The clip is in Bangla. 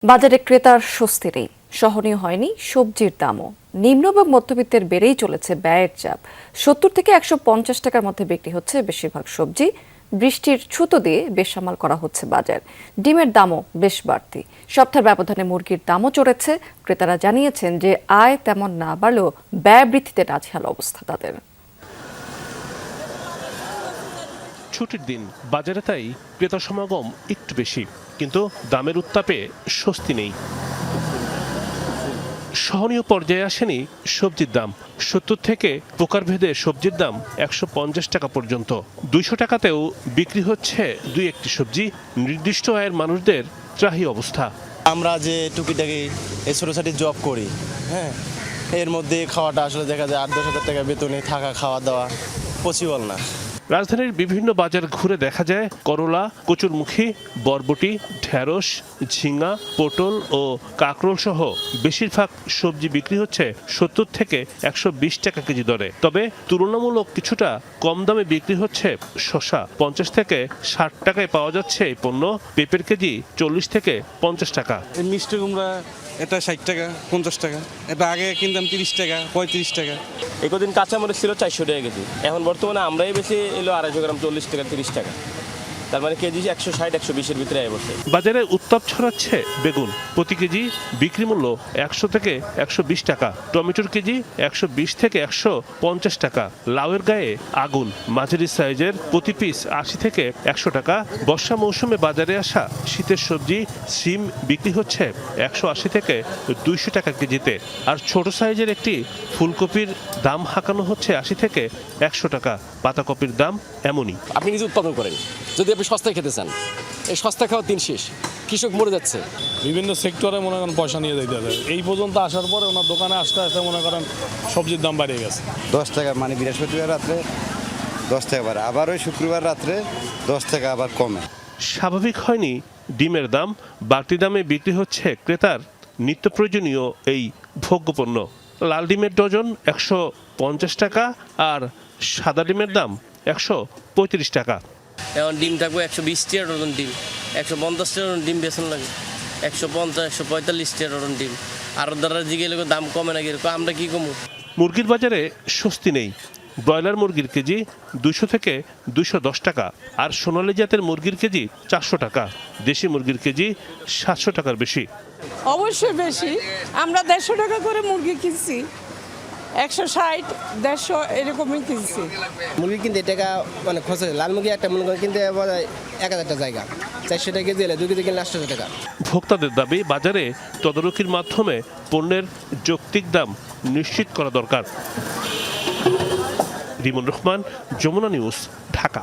বাজারে ক্রেতার স্বস্তি নেই, সহনীয় হয়নি সবজির দামও। নিম্ন এবং মধ্যবিত্তের বেড়েই চলেছে ব্যয়ের চাপ। 70 থেকে 150 টাকার মধ্যে বিক্রি হচ্ছে বেশিরভাগ সবজি। বৃষ্টির ছুতো দিয়ে বেসামাল করা হচ্ছে বাজার। ডিমের দামও বেশ বাড়তি। সপ্তাহের ব্যবধানে মুরগির দামও চড়েছে। ক্রেতারা জানিয়েছেন যে আয় তেমন না বাড়লেও ব্যয় বৃদ্ধিতে নাজেহাল অবস্থা তাদের। ছুটির দিন বাজারে তাই ক্রেতা সমাগম একটু বেশি, কিন্তু দামের উত্তাপে স্বস্তি নেই। সহনীয় পর্যায়ে আসেনি সবজির দাম। 70 থেকে প্রকারভেদে সবজির দাম 150 টাকা পর্যন্ত। 200 টাকাতেও বিক্রি হচ্ছে দুই একটি সবজি। নির্দিষ্ট আয়ের মানুষদের ত্রাহি অবস্থা। আমরা যে টুকিটাকি এই ছোটো ছাটি জব করি, হ্যাঁ, এর মধ্যে খাওয়াটা আসলে দেখা যায় 8-10 হাজার টাকা বেতনে থাকা খাওয়া দাওয়া পসিবল না। রাজধানীর বিভিন্ন বাজার ঘুরে দেখা যায় করলা, কচুরমুখী, বরবটি, ঢেঁড়স, ঝিঙ্গা, পটল ও কাঁকরোল সহ বেশিরভাগ সবজি বিক্রি হচ্ছে 70 থেকে 120 টাকা কেজি দরে। তবে তুলনামূলক কিছুটা কম দামে বিক্রি হচ্ছে শসা। 50 থেকে 60 টাকায় পাওয়া যাচ্ছে এই পণ্য। পেঁপের কেজি 40 থেকে 50 টাকা। মিষ্টি কুমড়া এটা 60 টাকা 50 টাকা, এটা আগে কিনতাম 30 টাকা 35 টাকা। একদিন কাঁচামরিচ ছিল 400 টাকা কেজি, এখন বর্তমানে আমরাই বেশি এলো 250 গ্রাম 40 টাকা 30 টাকা, তার মানে কেজি 160-120-এর ভিতরে আয় বসে। বাজারে উত্তাপ ছড়াচ্ছে বেগুন। প্রতি কেজি বিক্রি মূল্য 100 থেকে 120 টাকা। টমেটোর কেজি 120 থেকে 150 টাকা। লাউয়ের গায়ে আগুন। মাঝারি সাইজের প্রতি পিস 80 থেকে 100 টাকা। বর্ষা মৌসুমে বাজারে আসা শীতের সবজি সিম বিক্রি হচ্ছে 180 থেকে 200 টাকা কেজিতে। আর ছোট সাইজের একটি ফুলকপির দাম হাঁকানো হচ্ছে 80 থেকে 100 টাকা। পাতাকপির দাম এমনই। আপনি নিজে উৎপাদন করেন, যদি আপনি সস্তায় খেতে চান, এই সস্তা খাওয়া দিন শেষ, কৃষক মরে যাচ্ছে। বিভিন্ন সেক্টরে মনে করেন পয়সা নিয়ে যেতে হবে। এই পর্যন্ত আসার পরে ওনার দোকানে আসতে আসতে মনে করেন সবজির দাম বাড়িয়ে গেছে। 10 টাকা মানে বৃহস্পতিবার রাত্রে 10 টাকা বাড়ে, আবার ওই শুক্রবার রাত্রে 10 টাকা আবার কমে। স্বাভাবিক হয়নি ডিমের দাম। বাড়তি দামে বিক্রি হচ্ছে ক্রেতার নিত্য প্রয়োজনীয় এই ভোগ্যপণ্য। লাল ডিমের ডজন 150 টাকা আর সাদা ডিমের দাম 135 টাকা। এখন ডিম থাকবে 120 টাকা ডজন ডিম, 150 টাকা ডজন ডিম বেতন লাগে, 150-145 টাকা ডজন ডিম। আর দ্বারা জিগেলে দাম কমে না, কিরকম আমরা কি কমু। মুরগির বাজারে স্বস্তি নেই। ব্রয়লার মুরগির কেজি 200 থেকে 210 টাকা, আর সোনালী জাতের মুরগির কেজি 400 টাকা। দেশি মুরগির কেজি 700 টাকার বেশি। অবশ্যই বেশি। আমরা 150 টাকা করে মুরগি কিনছি, 160-150 এরকমই কিনছি। মুরগি কিনতে টাকা মানে খরচ হয়। লাল মুরগি একটা মনে করেন কিনতে 1000 টাকা জায়গা, 400 টাকা কেজি এলে 2 কেজি কিনলে 800 টাকা। ভোক্তাদের দাবি বাজারে তদারকির মাধ্যমে পণ্যের যৌক্তিক দাম নিশ্চিত করা দরকার। রিমন রহমান, যমুনা নিউজ, ঢাকা।